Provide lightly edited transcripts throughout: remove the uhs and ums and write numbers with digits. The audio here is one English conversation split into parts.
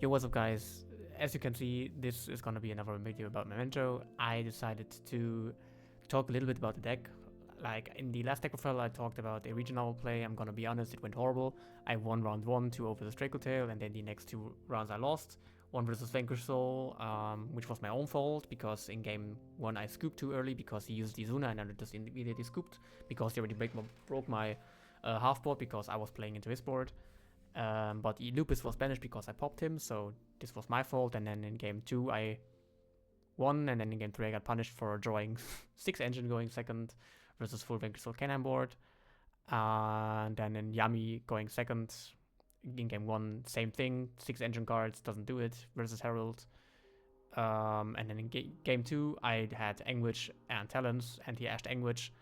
Yo, what's up guys? As you can see, this is gonna be another video about Memento. I decided to talk a little bit about the deck. Like in the last deck profile, I talked about a regional play. I'm gonna be honest, it went horrible. I won round 1, 2 over the Draco Tail, and then the next 2 rounds I lost. 1 versus Vanquish Soul, which was my own fault, because in game 1 I scooped too early because he used the Zuna and I just immediately scooped, because he already broke my half board because I was playing into his board. But Lupus was banished because I popped him, so this was my fault. And then in game 2 I won, and then in game 3 I got punished for drawing 6 engine going second versus full Vanquish Soul Canine board. And then in Yami going second in game 1, same thing, 6 engine cards, doesn't do it versus Herald. And then in game 2 I had Anguish and Talons, and he ashed Anguish,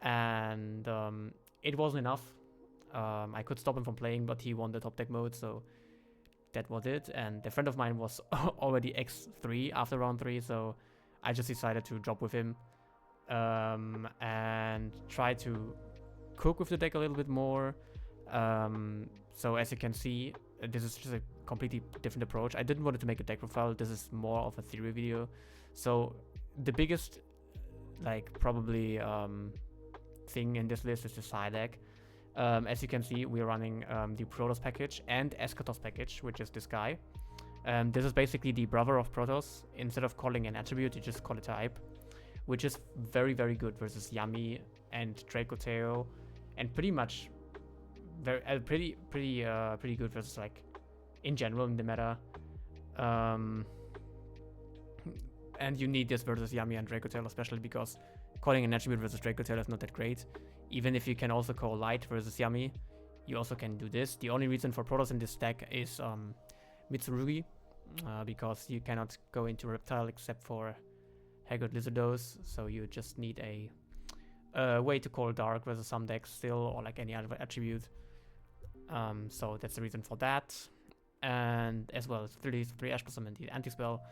and it wasn't enough. I could stop him from playing, but he won the top deck mode, so that was it. And a friend of mine was already X3 after round 3, so I just decided to drop with him and try to cook with the deck a little bit more. So as you can see, this is just a completely different approach. I didn't want to make a deck profile. This is more of a theory video. So the biggest, like, probably thing in this list is the side deck. As you can see, we're running the Protos package and Eschatos package, which is this guy. This is basically the brother of Protos. Instead of calling an attribute, you just call it type, which is very, very good versus Yami and Draco Tail, and pretty much pretty good versus, like, in general in the meta. And you need this versus Yami and Draco Tail, especially because calling an attribute versus Draco Tail is not that great. Even if you can also call Light versus Yami, you also can do this. The only reason for Protos in this deck is Mitsurugi, because you cannot go into Reptile except for Haggard Lizardos, so you just need a way to call Dark versus some decks still, or like any other attribute. So that's the reason for that. And as well as 3 Ash Blossom and the Anti-Spell,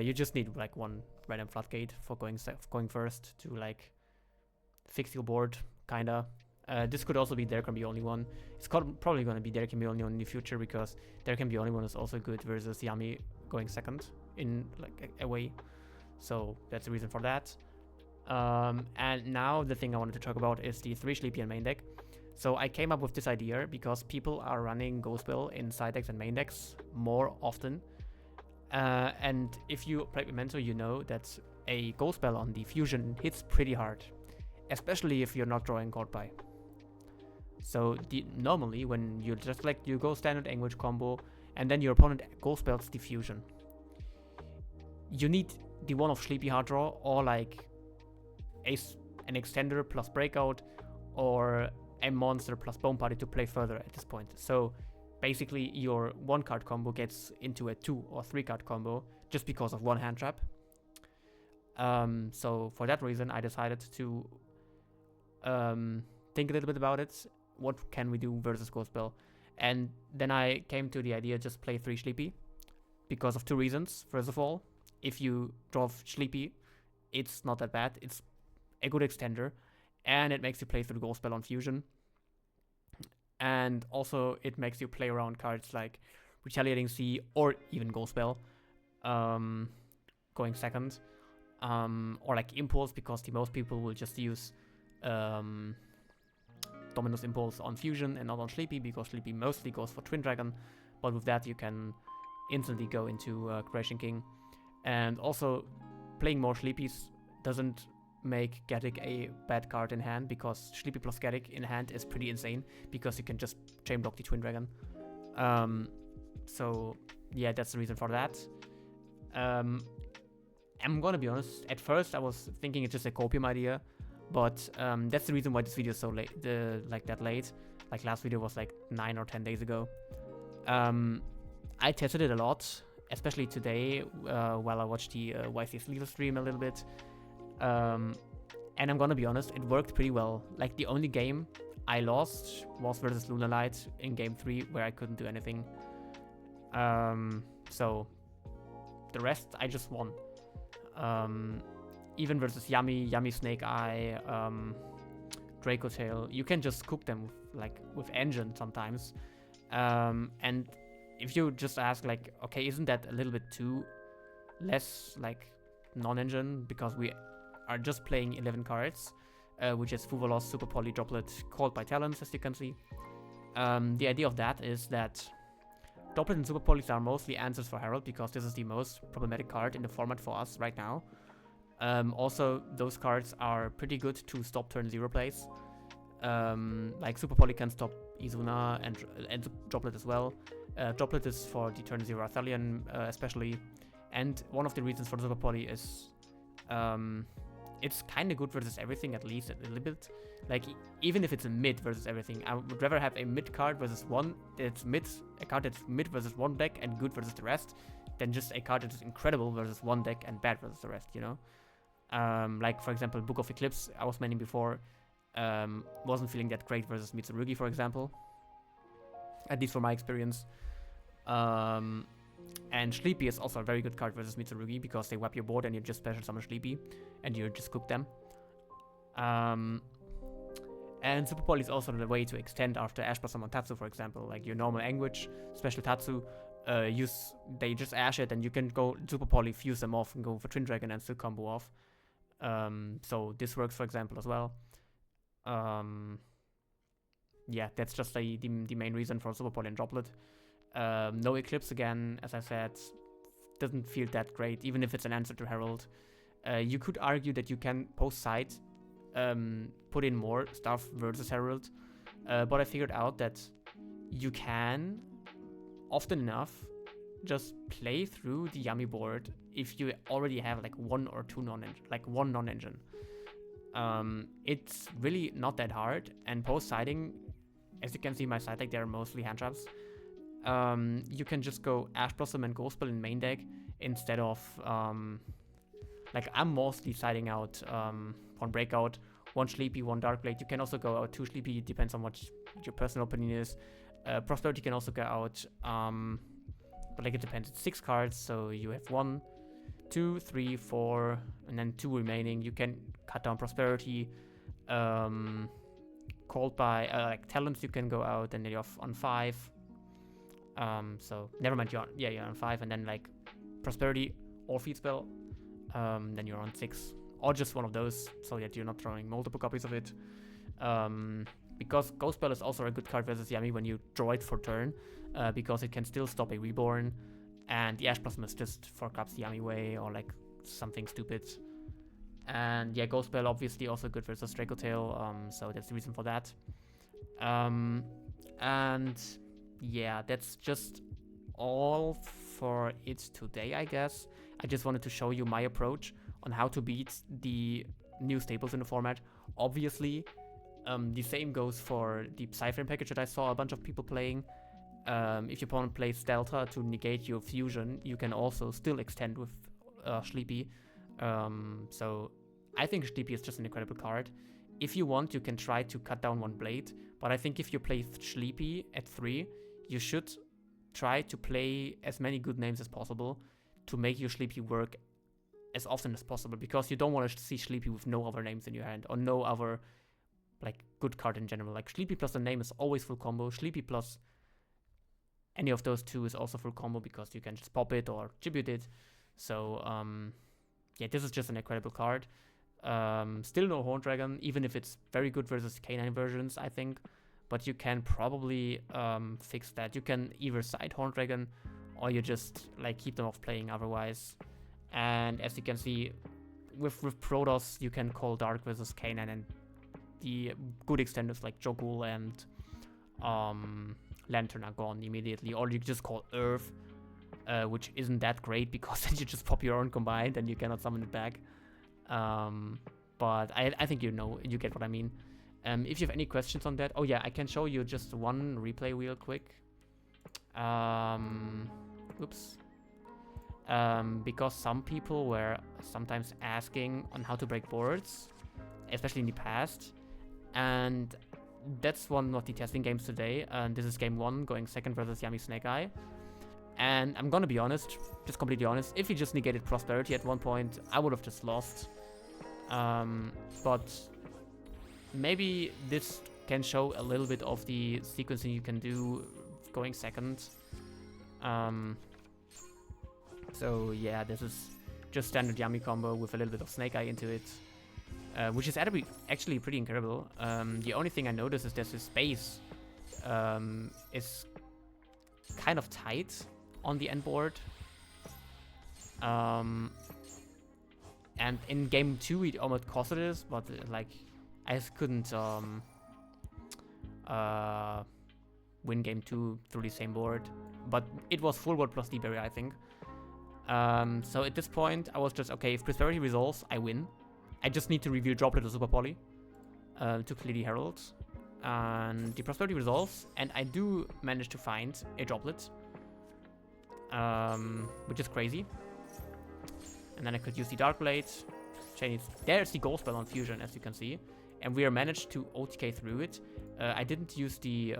you just need like 1 random Floodgate for going first to, like, fix your board, kinda. This could also be There Can Be Only One. It's probably going to be There Can Be Only One in the future, because There Can Be Only One is also good versus Yami going second in, like, a way. So that's the reason for that. And now the thing I wanted to talk about is the 3 Sleepy and main deck. So I came up with this idea because people are running Ghost Belle in side decks and main decks more often. And if you play Memento, you know that a Ghost Belle on the fusion hits pretty hard, especially if you're not drawing card by. So normally when you just, like, you go standard Anguish combo and then your opponent Ghost Belle's the fusion, you need the one of Sleepy hard draw, or like an extender plus breakout, or a monster plus bone party to play further at this point. So basically your 1 card combo gets into a 2 or 3 card combo just because of 1 hand trap. So for that reason I decided to think a little bit about it. What can we do versus Ghost Belle? And then I came to the idea, just play 3 Sleepy, because of 2 reasons. First of all, if you draw Sleepy, it's not that bad. It's a good extender, and it makes you play through Ghost Belle on fusion. And also it makes you play around cards like Retaliating Sea or even Ghost Belle going second, or like Impulse, because the most people will just use Dominus Impulse on fusion and not on Sleepy, because Sleepy mostly goes for Twin Dragon, but with that you can instantly go into Crashing King. And also playing more Sleepies doesn't make Gaddick a bad card in hand, because Sleepy plus Gaddick in hand is pretty insane, because you can just chain block the Twin Dragon. So yeah, that's the reason for that. I'm gonna be honest, at first I was thinking it's just a copium idea, but that's the reason why this video is so late, like that late. Like last video was like 9 or 10 days ago. I tested it a lot, especially today while I watched the YC's Lethal stream a little bit. And I'm gonna be honest, it worked pretty well. Like, the only game I lost was versus Lunalight in game 3, where I couldn't do anything. So the rest I just won. Even versus Yami Snake Eye, Draco Tail, you can just cook them with engine sometimes. And if you just ask like, okay, isn't that a little bit too less like non-engine, because we are just playing 11 cards, which is Fuvolos, Super Poly, Droplet, called by talents, as you can see. The idea of that is that Droplet and Super Polys are mostly answers for Herald, because this is the most problematic card in the format for us right now. Also, those cards are pretty good to stop turn 0 plays. Like Super Poly can stop Izuna and Droplet as well. Droplet is for the turn 0 Athelion especially. And one of the reasons for the Super Poly is it's kind of good versus everything, at least a little bit. Like, even if it's a mid versus everything, I would rather have a mid card versus one that's mid, a card that's mid versus one deck and good versus the rest, than just a card that is incredible versus one deck and bad versus the rest, you know? Like, for example, Book of Eclipse, I was maining before, wasn't feeling that great versus Mitsurugi, for example. At least from my experience. And Sleepy is also a very good card versus Mitsurugi, because they wipe your board and you just special summon Sleepy and you just cook them. And Super Poly is also the way to extend after Ash Blossom on Tatsu, for example. Like your normal Anguish, special Tatsu, they just Ash it and you can go Super Poly, fuse them off and go for Twin Dragon and still combo off. So this works, for example, as well. Yeah, that's just the main reason for Super Poly and Droplet. No Eclipse again, as I said, doesn't feel that great, even if it's an answer to Herald. You could argue that you can post-side put in more stuff versus Herald, but I figured out that you can, often enough, just play through the Yami board if you already have like one or two non-engine. It's really not that hard, and post-siding, as you can see, my side deck, they're mostly hand traps. You can just go Ash Blossom and Ghost Spell in main deck instead of like I'm mostly siding out one Breakout, one Sleepy, one Darkblade. You can also go out two Sleepy, it depends on what your personal opinion is. Prosperity can also go out, but like it depends. It's 6 cards, so you have 1, 2, 3, 4, and then 2 remaining. You can cut down Prosperity. Called by like talents, you can go out, and then you're on 5. So never mind, you're on 5, and then like Prosperity or Feed Spell, then you're on 6, or just one of those, so that you're not throwing multiple copies of it. Because Ghost Spell is also a good card versus Yami when you draw it for turn, because it can still stop a Reborn, and the Ash Blossom is just for cups Yami way, or like something stupid. And yeah, Ghost Spell obviously also good versus Draco Tail, so that's the reason for that. And yeah, that's just all for it today, I guess. I just wanted to show you my approach on how to beat the new staples in the format. Obviously, the same goes for the Psyframe package that I saw a bunch of people playing. If your opponent plays Delta to negate your fusion, you can also still extend with Sleepy. So I think Sleepy is just an incredible card. If you want, you can try to cut down one blade, but I think if you play Sleepy at 3, you should try to play as many good names as possible to make your Sleepy work as often as possible, because you don't want to see Sleepy with no other names in your hand, or no other like good card in general. Like Sleepy plus a name is always full combo. Sleepy plus any of those two is also full combo, because you can just pop it or tribute it. So yeah, this is just an incredible card. Still no Horn Dragon, even if it's very good versus K9 versions, I think. But you can probably fix that. You can either side Horn Dragon, or you just like keep them off playing otherwise. And as you can see, with Protos, you can call Dark versus K9, and the good extenders like Jogul and Lantern are gone immediately. Or you just call Earth, which isn't that great, because then you just pop your own combined and you cannot summon it back. But I think you get what I mean. If you have any questions on that, oh yeah, I can show you just one replay real quick. Oops. Because some people were sometimes asking on how to break boards, especially in the past, and that's one of the testing games today. And this is game 1, going second versus Yami Snake Eye. And I'm gonna be honest, just completely honest, if he just negated Prosperity at one point, I would have just lost. But maybe this can show a little bit of the sequencing you can do going second. So yeah, this is just standard Yami combo with a little bit of Snake Eye into it, which is actually pretty incredible. The only thing I noticed is that his space is kind of tight on the end board. And in game 2 it almost costed this, but like I just couldn't win game 2 through the same board. But it was full board plus D-Berry, I think. So at this point I was just, okay, if Prosperity resolves, I win. I just need to reveal Droplet or Super Poly to clear the Herald. And the Prosperity resolves, and I do manage to find a Droplet, which is crazy. And then I could use the Dark Blade. There's the Ghost Spell on Fusion, as you can see. And we are managed to OTK through it. I didn't use the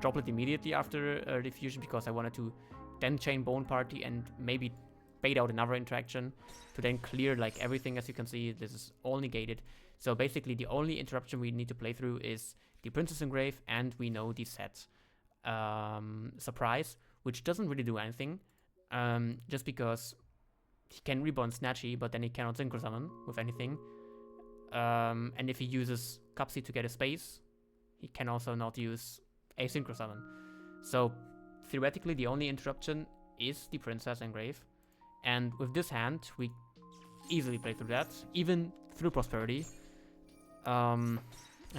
Droplet immediately after the Fusion because I wanted to then chain Bone Party and maybe bait out another interaction to then clear like everything. As you can see, this is all negated. So basically the only interruption we need to play through is the Princess Engrave, and we know the set Surprise, which doesn't really do anything. Just because he can Reborn Snatchy, but then he cannot Synchro Summon with anything. And if he uses Cupsy to get a space, he can also not use a Synchro Summon. So theoretically the only interruption is the Princess Engrave. And with this hand, we easily play through that, even through Prosperity. And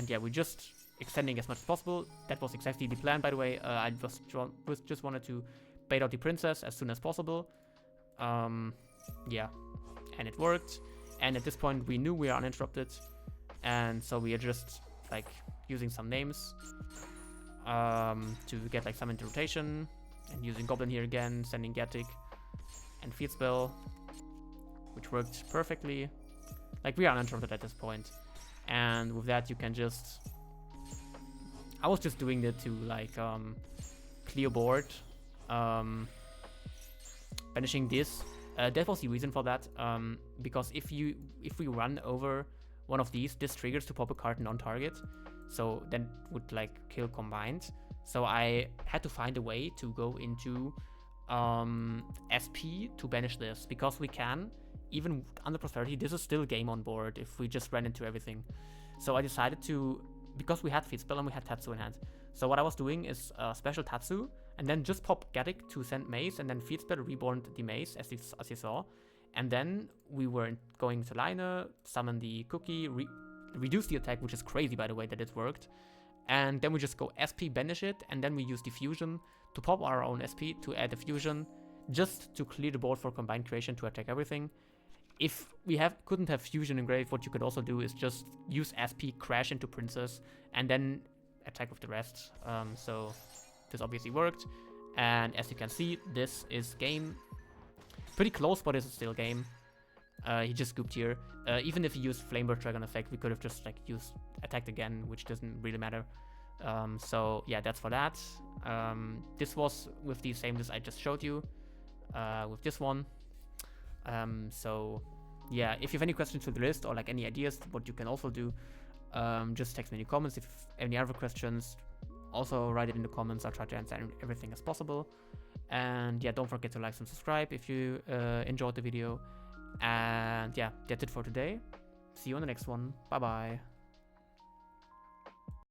yeah, we just extending as much as possible. That was exactly the plan, by the way. I just wanted to bait out the Princess as soon as possible. Yeah, and it worked. And at this point, we knew we are uninterrupted. And so we are just like using some names to get like some into rotation. And using Goblin here again, sending Gatic and Field Spell, which worked perfectly. Like, we are uninterrupted at this point. And with that, you can just... I was just doing it to like clear board. Banishing this. That was the reason for that. Because if we run over one of these, this triggers to pop a card non-target. So then would like kill combined. So I had to find a way to go into SP to banish this, because we can, even under Prosperity, this is still game on board if we just ran into everything. So I decided to, because we had Feed Spell and we had Tatsu in hand. So what I was doing is special Tatsu, and then just pop Gatic to send Maze, and then Feed Spell reborn the Maze, as you saw. And then we were going to Liner, summon the Cookie, reduce the attack, which is crazy, by the way, that it worked. And then we just go SP, banish it, and then we use the Fusion to pop our own SP to add the Fusion, just to clear the board for combined creation to attack everything. If we couldn't have Fusion engraved, what you could also do is just use SP, crash into Princess, and then attack with the rest. So this obviously worked. And as you can see, this is game. Pretty close, but it's still game. He just scooped here. Even if he used Flamebird Dragon effect, we could have just like attacked again, which doesn't really matter. So yeah, that's for that. This was with the same list I just showed you, with this one. So yeah, if you have any questions to the list or like any ideas, what you can also do, just text me in the comments. If any other questions, also write it in the comments. I'll try to answer everything as possible. And yeah, don't forget to like and subscribe if you enjoyed the video. And yeah, that's it for today. See you on the next one. Bye bye.